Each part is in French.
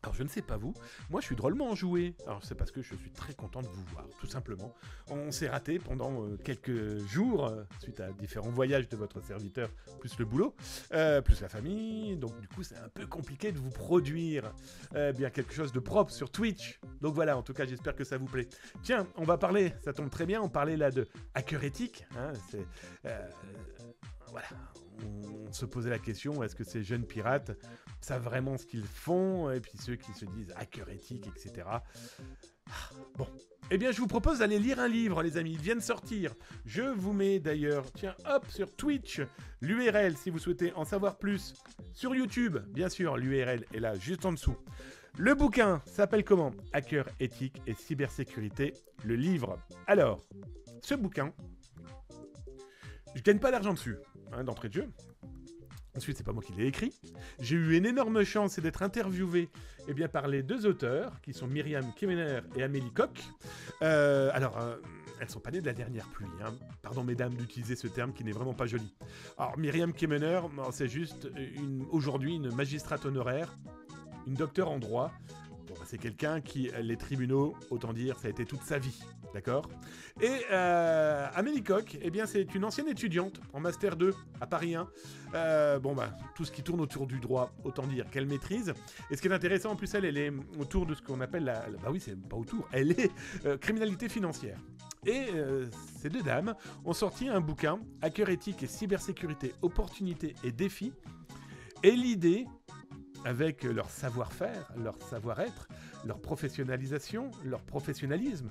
Alors je ne sais pas vous, moi je suis drôlement enjoué. Alors c'est parce que je suis très content de vous voir, tout simplement. On s'est raté pendant quelques jours, suite à différents voyages de votre serviteur, plus le boulot, plus la famille. Donc du coup c'est un peu compliqué de vous produire bien quelque chose de propre sur Twitch. Donc voilà, en tout cas j'espère que ça vous plaît. Tiens, on va parler, ça tombe très bien, on parlait là de hacker éthique. Hein, voilà, on se posait la question, est-ce que ces jeunes pirates savent vraiment ce qu'ils font, et puis ceux qui se disent hacker éthique, etc. Bon, eh bien je vous propose d'aller lire un livre, les amis, il vient de sortir. Je vous mets d'ailleurs, tiens, hop, sur Twitch, l'URL si vous souhaitez en savoir plus. Sur YouTube, bien sûr, l'URL est là, juste en dessous. Le bouquin s'appelle comment? Hacker éthique et cybersécurité, le livre. Alors, ce bouquin, je gagne pas d'argent dessus, hein, d'entrée de jeu. Ensuite, c'est pas moi qui l'ai écrit. J'ai eu une énorme chance, c'est d'être interviewé par les deux auteurs, qui sont Myriam Kemener et Amélie Coq. Elles sont pas nées de la dernière pluie. Hein. Pardon, mesdames, d'utiliser ce terme qui n'est vraiment pas joli. Alors, Myriam Kemener, c'est juste aujourd'hui une magistrate honoraire, une docteure en droit. Bon, c'est quelqu'un qui, les tribunaux, autant dire, ça a été toute sa vie. D'accord. Et Amélie Coq, eh bien, c'est une ancienne étudiante en Master 2 à Paris 1. Tout ce qui tourne autour du droit, autant dire qu'elle maîtrise. Et ce qui est intéressant, en plus, elle est autour de ce qu'on appelle c'est pas autour, elle est criminalité financière. Et ces deux dames ont sorti un bouquin, Hacker éthique et cybersécurité, opportunités et défis. Et l'idée, avec leur savoir-faire, leur savoir-être, leur professionnalisation, leur professionnalisme,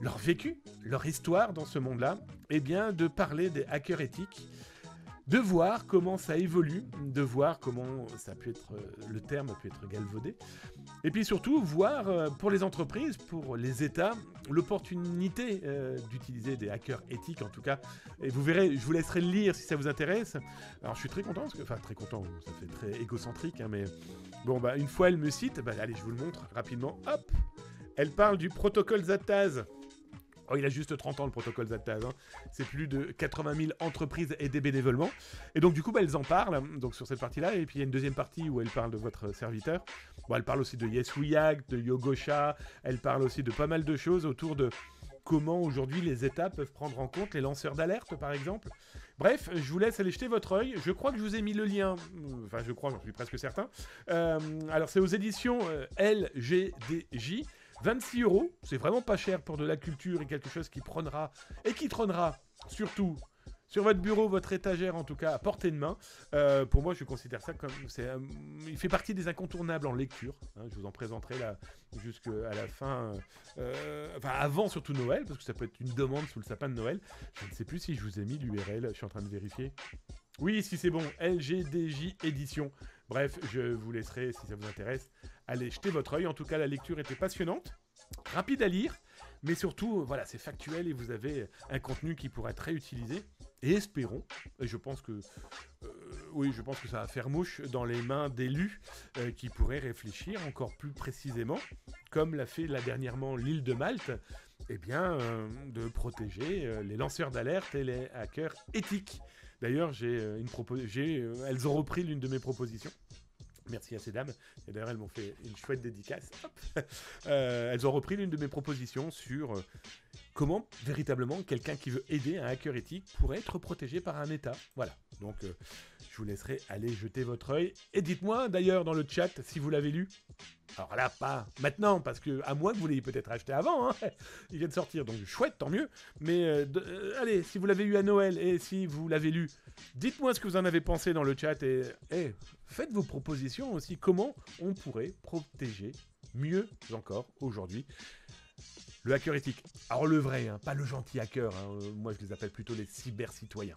leur vécu, leur histoire dans ce monde-là, eh bien, de parler des hackers éthiques, de voir comment ça évolue, de voir comment ça peut être, le terme peut être galvaudé, et puis surtout voir pour les entreprises, pour les États, l'opportunité d'utiliser des hackers éthiques en tout cas. Et vous verrez, je vous laisserai le lire si ça vous intéresse. Alors je suis très content, très content, ça fait très égocentrique, hein, mais bon, une fois elle me cite, allez, je vous le montre rapidement, hop, elle parle du protocole Zataz. Oh, il a juste 30 ans le protocole Zataz, hein. C'est plus de 80 000 entreprises aidées bénévolement. Et donc du coup, elles en parlent donc, sur cette partie-là. Et puis il y a une deuxième partie où elle parle de votre serviteur. Bon, elle parle aussi de Yes We Hack, de Yogosha. Elle parle aussi de pas mal de choses autour de comment aujourd'hui les États peuvent prendre en compte les lanceurs d'alerte, par exemple. Bref, je vous laisse aller jeter votre œil. Je crois que je vous ai mis le lien. Enfin, je crois, j'en suis presque certain. Alors, c'est aux éditions LGDJ. 26 €, c'est vraiment pas cher pour de la culture et quelque chose qui trônera surtout sur votre bureau, votre étagère en tout cas, à portée de main. Pour moi, je considère ça comme... il fait partie des incontournables en lecture. Hein, je vous en présenterai là jusqu'à la fin, avant surtout Noël, parce que ça peut être une demande sous le sapin de Noël. Je ne sais plus si je vous ai mis l'URL, je suis en train de vérifier. Oui, si c'est bon, LGDJ Édition. Bref, je vous laisserai, si ça vous intéresse, aller jeter votre œil. En tout cas, la lecture était passionnante, rapide à lire, mais surtout, voilà, c'est factuel et vous avez un contenu qui pourra être réutilisé. Et espérons, et je pense que ça va faire mouche dans les mains d'élus qui pourraient réfléchir encore plus précisément, comme l'a fait là dernièrement l'île de Malte, de protéger les lanceurs d'alerte et les hackers éthiques. D'ailleurs, elles ont repris l'une de mes propositions. Merci à ces dames. Et d'ailleurs, elles m'ont fait une chouette dédicace. Hop. Elles ont repris l'une de mes propositions sur comment, véritablement, quelqu'un qui veut aider un hacker éthique pourrait être protégé par un État. Voilà. Donc, je vous laisserai aller jeter votre œil. Et dites-moi, d'ailleurs, dans le chat, si vous l'avez lu. Alors là, pas maintenant, parce que à moins que vous l'ayez peut-être acheté avant. Hein, il vient de sortir, donc chouette, tant mieux. Mais allez, si vous l'avez eu à Noël et si vous l'avez lu, dites-moi ce que vous en avez pensé dans le chat et faites vos propositions aussi. Comment on pourrait protéger mieux encore aujourd'hui le hacker éthique. Alors le vrai, hein, pas le gentil hacker. Hein, moi, je les appelle plutôt les cyber-citoyens.